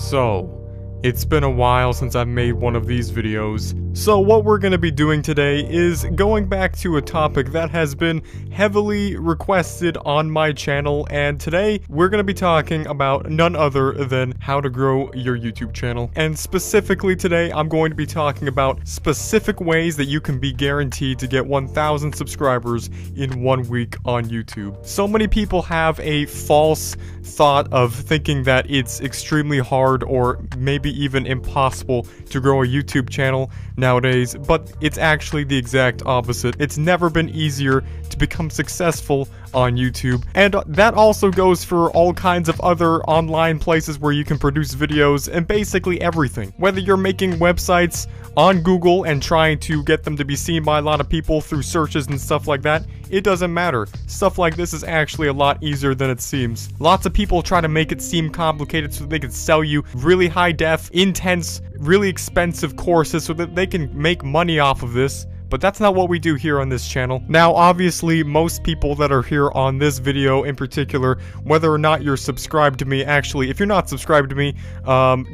So, it's been a while since I've made one of these videos. So what we're going to be doing today is going back to a topic that has been heavily requested on my channel, and today we're going to be talking about none other than how to grow your YouTube channel. And specifically today, I'm going to be talking about specific ways that you can be guaranteed to get 1,000 subscribers in 1 week on YouTube. So many people have a false thought of thinking that it's extremely hard or maybe even impossible to grow a YouTube channel nowadays, but it's actually the exact opposite. It's never been easier to become successful on YouTube, and that also goes for all kinds of other online places where you can produce videos and basically everything. Whether you're making websites on Google and trying to get them to be seen by a lot of people through searches and stuff like that, it doesn't matter. Stuff like this is actually a lot easier than it seems. Lots of people try to make it seem complicated so they can sell you really high def, intense, really expensive courses so that they can make money off of this. But that's not what we do here on this channel. Now, obviously, most people that are here on this video in particular, whether or not you're subscribed to me, actually, if you're not subscribed to me,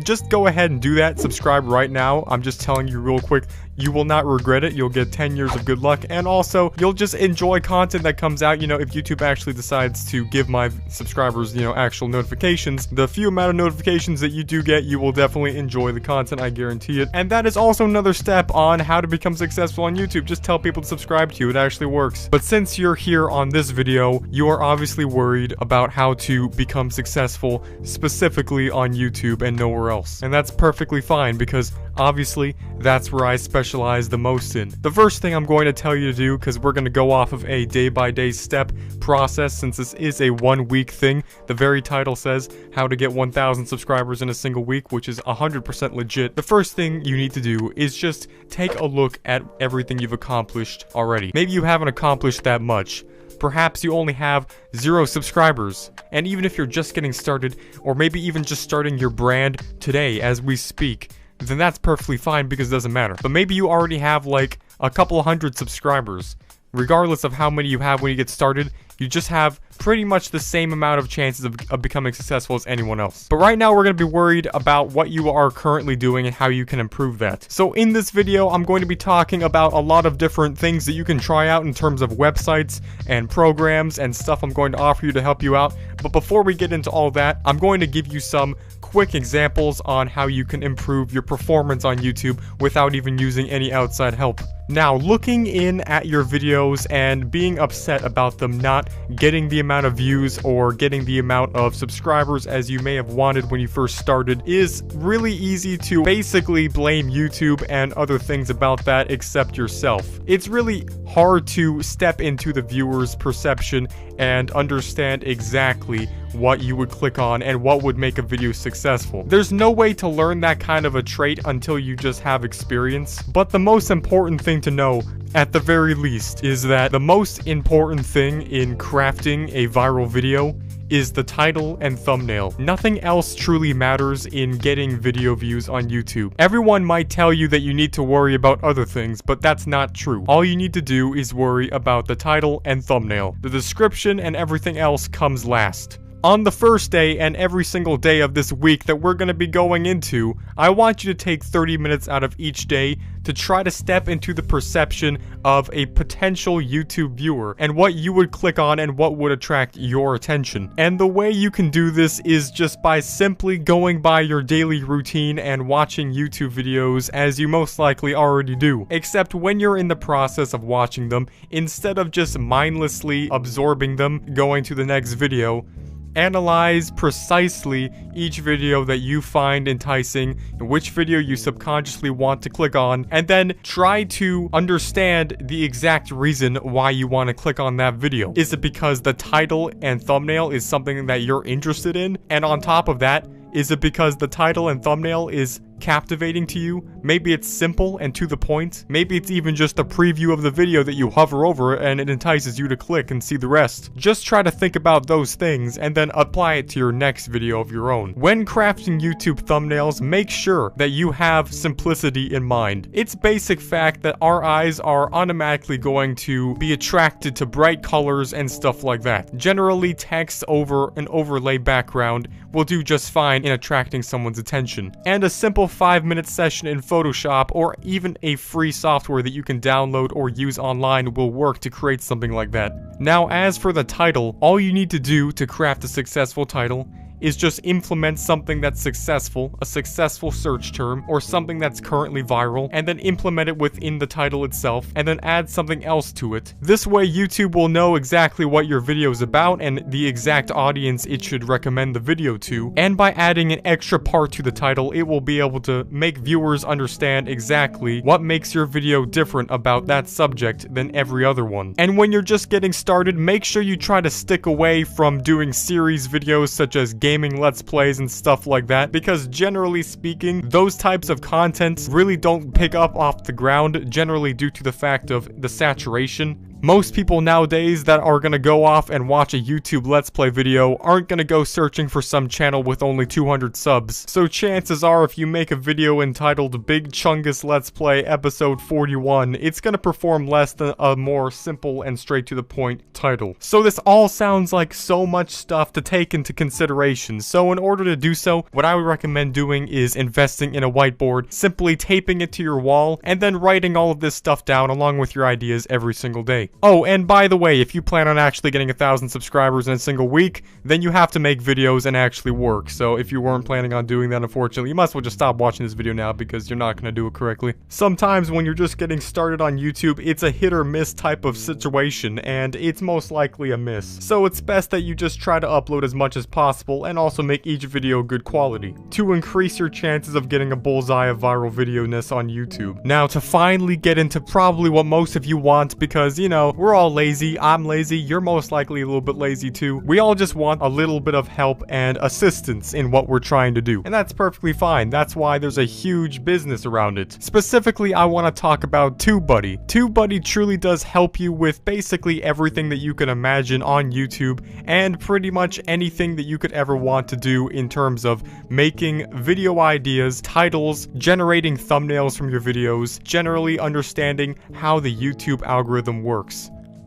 just go ahead and do that. Subscribe right now. I'm just telling you real quick. You will not regret it. You'll get 10 years of good luck, and also you'll just enjoy content that comes out. You know, if YouTube actually decides to give my subscribers, you know, actual notifications, the few amount of notifications that you do get, you will definitely enjoy the content, I guarantee it. And that is also another step on how to become successful on YouTube. Just tell people to subscribe to you. It actually works. But since you're here on this video, you are obviously worried about how to become successful specifically on YouTube and nowhere else. And that's perfectly fine, because obviously that's where I specialize the most in. The first thing I'm going to tell you to do, because we're going to go off of a day-by-day step process, since this is a 1 week thing. The very title says how to get 1,000 subscribers in a single week, which is 100% legit. The first thing you need to do is just take a look at everything you've accomplished already. Maybe you haven't accomplished that much. Perhaps you only have 0 subscribers. And even if you're just getting started, or maybe even just starting your brand today as we speak, then that's perfectly fine, because it doesn't matter. But maybe you already have like a couple hundred subscribers. Regardless of how many you have when you get started, you just have pretty much the same amount of chances of becoming successful as anyone else. But right now we're going to be worried about what you are currently doing and how you can improve that. So in this video, I'm going to be talking about a lot of different things that you can try out in terms of websites and programs and stuff I'm going to offer you to help you out. But before we get into all that, I'm going to give you some quick examples on how you can improve your performance on YouTube without even using any outside help. Now, looking in at your videos and being upset about them not getting the amount of views or getting the amount of subscribers as you may have wanted when you first started is really easy to basically blame YouTube and other things about that except yourself. It's really hard to step into the viewer's perception and understand exactly what you would click on and what would make a video successful. There's no way to learn that kind of a trait until you just have experience. But the most important thing to know, at the very least, is that the most important thing in crafting a viral video is the title and thumbnail. Nothing else truly matters in getting video views on YouTube. Everyone might tell you that you need to worry about other things, but that's not true. All you need to do is worry about the title and thumbnail. The description and everything else comes last. On the first day and every single day of this week that we're going to be going into, I want you to take 30 minutes out of each day to try to step into the perception of a potential YouTube viewer and what you would click on and what would attract your attention. And the way you can do this is just by simply going by your daily routine and watching YouTube videos as you most likely already do. Except when you're in the process of watching them, instead of just mindlessly absorbing them, going to the next video, analyze precisely each video that you find enticing, which video you subconsciously want to click on, and then try to understand the exact reason why you want to click on that video. Is it because the title and thumbnail is something that you're interested in? And on top of that, is it because the title and thumbnail is captivating to you. Maybe it's simple and to the point. Maybe it's even just a preview of the video that you hover over and it entices you to click and see the rest. Just try to think about those things and then apply it to your next video of your own. When crafting YouTube thumbnails, make sure that you have simplicity in mind. It's basic fact that our eyes are automatically going to be attracted to bright colors and stuff like that. Generally, text over an overlay background will do just fine in attracting someone's attention. And a simple 5-minute session in Photoshop or even a free software that you can download or use online will work to create something like that. Now, as for the title, all you need to do to craft a successful title is just implement something that's successful, a successful search term, or something that's currently viral, and then implement it within the title itself, and then add something else to it. This way, YouTube will know exactly what your video is about and the exact audience it should recommend the video to, and by adding an extra part to the title, it will be able to make viewers understand exactly what makes your video different about that subject than every other one. And when you're just getting started, make sure you try to stick away from doing series videos such as gaming let's plays and stuff like that, because generally speaking, those types of content really don't pick up off the ground, generally due to the fact of the saturation. Most people nowadays that are gonna go off and watch a YouTube Let's Play video aren't gonna go searching for some channel with only 200 subs. So chances are if you make a video entitled Big Chungus Let's Play Episode 41, it's gonna perform less than a more simple and straight to the point title. So this all sounds like so much stuff to take into consideration. So in order to do so, what I would recommend doing is investing in a whiteboard, simply taping it to your wall, and then writing all of this stuff down along with your ideas every single day. Oh, and by the way, if you plan on actually getting 1,000 subscribers in a single week, then you have to make videos and actually work. So if you weren't planning on doing that, unfortunately, you might as well just stop watching this video now because you're not going to do it correctly. Sometimes when you're just getting started on YouTube, it's a hit or miss type of situation, and it's most likely a miss. So it's best that you just try to upload as much as possible and also make each video good quality to increase your chances of getting a bullseye of viral video-ness on YouTube. Now, to finally get into probably what most of you want, because, you know, we're all lazy, I'm lazy, you're most likely a little bit lazy too. We all just want a little bit of help and assistance in what we're trying to do. And that's perfectly fine. That's why there's a huge business around it. Specifically, I want to talk about TubeBuddy. TubeBuddy truly does help you with basically everything that you can imagine on YouTube and pretty much anything that you could ever want to do in terms of making video ideas, titles, generating thumbnails from your videos, generally understanding how the YouTube algorithm works.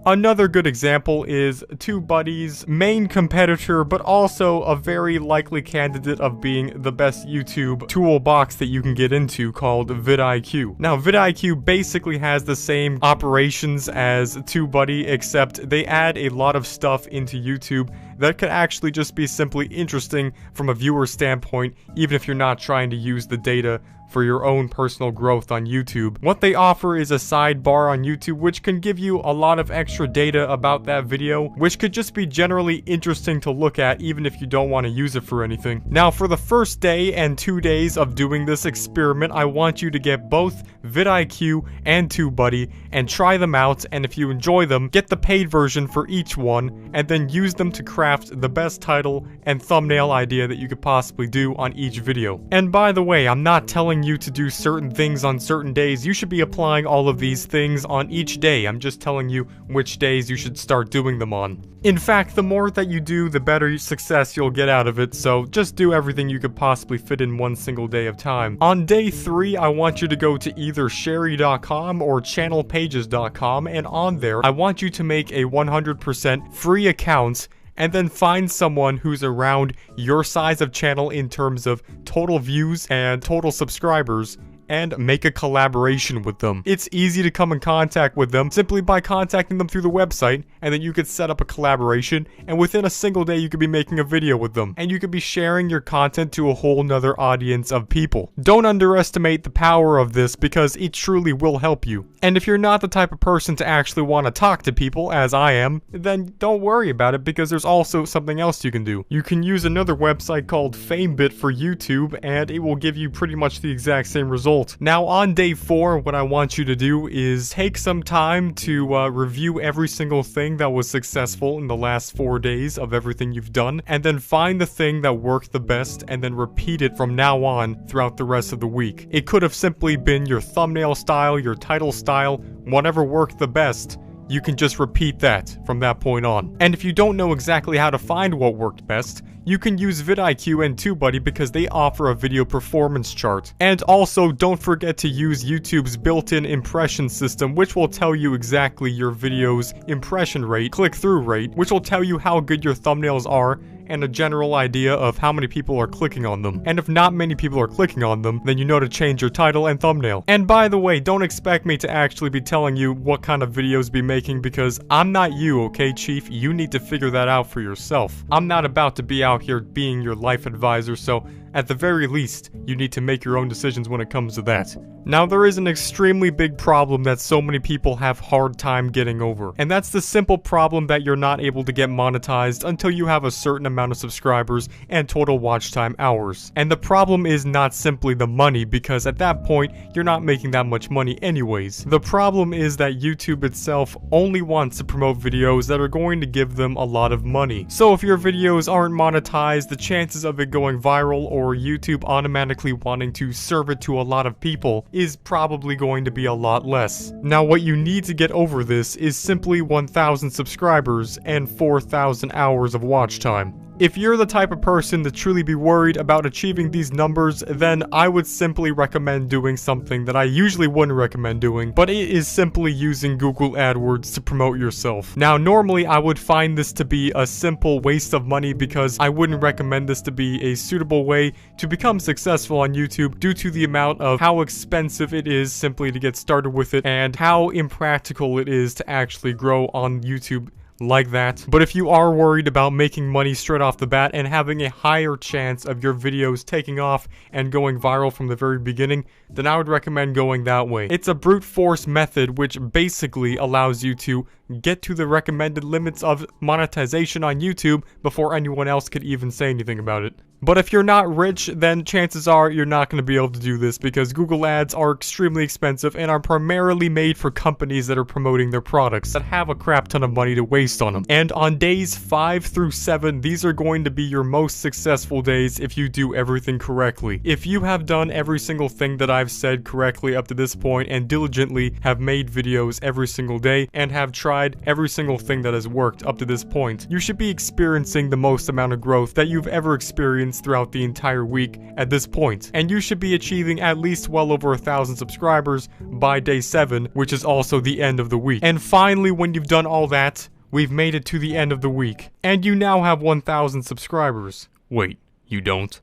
Another good example is TubeBuddy's main competitor, but also a very likely candidate of being the best YouTube toolbox that you can get into, called vidIQ. Now, vidIQ basically has the same operations as TubeBuddy, except they add a lot of stuff into YouTube that could actually just be simply interesting from a viewer standpoint, even if you're not trying to use the data for your own personal growth on YouTube. What they offer is a sidebar on YouTube which can give you a lot of extra data about that video, which could just be generally interesting to look at even if you don't want to use it for anything. Now, for the first day and 2 days of doing this experiment, I want you to get both vidIQ and TubeBuddy and try them out, and if you enjoy them, get the paid version for each one and then use them to craft the best title and thumbnail idea that you could possibly do on each video. And by the way, I'm not telling you to do certain things on certain days. You should be applying all of these things on each day. I'm just telling you which days you should start doing them on. In fact, the more that you do, the better success you'll get out of it, so just do everything you could possibly fit in one single day of time. On day 3, I want you to go to either Sherry.com or channelpages.com, and on there, I want you to make a 100% free account and then find someone who's around your size of channel in terms of total views and total subscribers, and make a collaboration with them. It's easy to come in contact with them simply by contacting them through the website, and then you could set up a collaboration, and within a single day you could be making a video with them, and you could be sharing your content to a whole nother audience of people. Don't underestimate the power of this, because it truly will help you. And if you're not the type of person to actually want to talk to people, as I am, then don't worry about it, because there's also something else you can do. You can use another website called FameBit for YouTube, and it will give you pretty much the exact same result result. Now on day 4, what I want you to do is take some time to review every single thing that was successful in the last 4 days of everything you've done, and then find the thing that worked the best and then repeat it from now on throughout the rest of the week. It could have simply been your thumbnail style, your title style, whatever worked the best. You can just repeat that from that point on. And if you don't know exactly how to find what worked best, you can use vidIQ and TubeBuddy because they offer a video performance chart. And also, don't forget to use YouTube's built-in impression system, which will tell you exactly your video's impression rate, click-through rate, which will tell you how good your thumbnails are, and a general idea of how many people are clicking on them. And if not many people are clicking on them, then you know to change your title and thumbnail. And by the way, don't expect me to actually be telling you what kind of videos to be making because I'm not you, okay, Chief? You need to figure that out for yourself. I'm not about to be out here being your life advisor, so at the very least, you need to make your own decisions when it comes to that. Now, there is an extremely big problem that so many people have hard time getting over, and that's the simple problem that you're not able to get monetized until you have a certain amount of subscribers and total watch time hours. And the problem is not simply the money, because at that point, you're not making that much money anyways. The problem is that YouTube itself only wants to promote videos that are going to give them a lot of money. So if your videos aren't monetized, the chances of it going viral or YouTube automatically wanting to serve it to a lot of people is probably going to be a lot less. Now, what you need to get over this is simply 1,000 subscribers and 4,000 hours of watch time. If you're the type of person to truly be worried about achieving these numbers, then I would simply recommend doing something that I usually wouldn't recommend doing, but it is simply using Google AdWords to promote yourself. Now, normally I would find this to be a simple waste of money because I wouldn't recommend this to be a suitable way to become successful on YouTube due to the amount of how expensive it is simply to get started with it and how impractical it is to actually grow on YouTube like that. But if you are worried about making money straight off the bat and having a higher chance of your videos taking off and going viral from the very beginning, then I would recommend going that way. It's a brute force method which basically allows you to get to the recommended limits of monetization on YouTube before anyone else could even say anything about it. But if you're not rich, then chances are you're not going to be able to do this because Google Ads are extremely expensive and are primarily made for companies that are promoting their products that have a crap ton of money to waste on them. And on days 5 through 7, these are going to be your most successful days if you do everything correctly. If you have done every single thing that I've said correctly up to this point and diligently have made videos every single day and have tried every single thing that has worked up to this point, you should be experiencing the most amount of growth that you've ever experienced throughout the entire week at this point. And you should be achieving at least well over 1,000 subscribers by day 7, which is also the end of the week. And finally, when you've done all that, we've made it to the end of the week. And you now have 1,000 subscribers. Wait, you don't?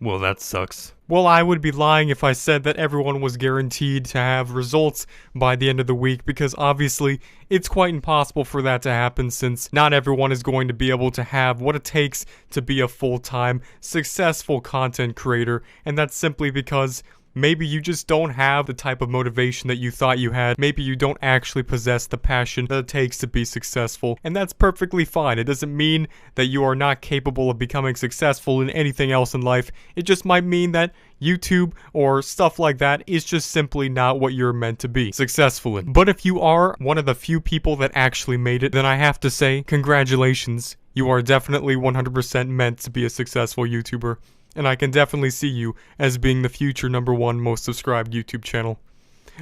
Well, that sucks. Well, I would be lying if I said that everyone was guaranteed to have results by the end of the week, because obviously it's quite impossible for that to happen since not everyone is going to be able to have what it takes to be a full-time, successful content creator, and that's simply because maybe you just don't have the type of motivation that you thought you had. Maybe you don't actually possess the passion that it takes to be successful. And that's perfectly fine. It doesn't mean that you are not capable of becoming successful in anything else in life. It just might mean that YouTube or stuff like that is just simply not what you're meant to be successful in. But if you are one of the few people that actually made it, then I have to say, congratulations. You are definitely 100% meant to be a successful YouTuber. And I can definitely see you as being the future #1 most subscribed YouTube channel.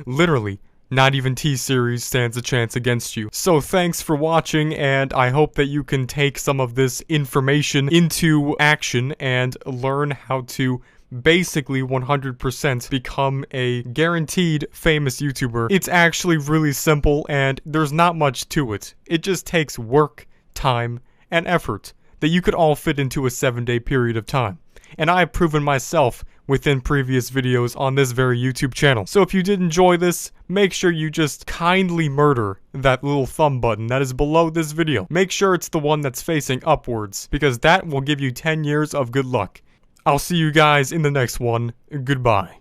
Literally, not even T-Series stands a chance against you. So thanks for watching, and I hope that you can take some of this information into action and learn how to basically 100% become a guaranteed famous YouTuber. It's actually really simple, and there's not much to it. It just takes work, time, and effort that you could all fit into a 7-day period of time. And I have proven myself within previous videos on this very YouTube channel. So if you did enjoy this, make sure you just kindly murder that little thumb button that is below this video. Make sure it's the one that's facing upwards, because that will give you 10 years of good luck. I'll see you guys in the next one. Goodbye.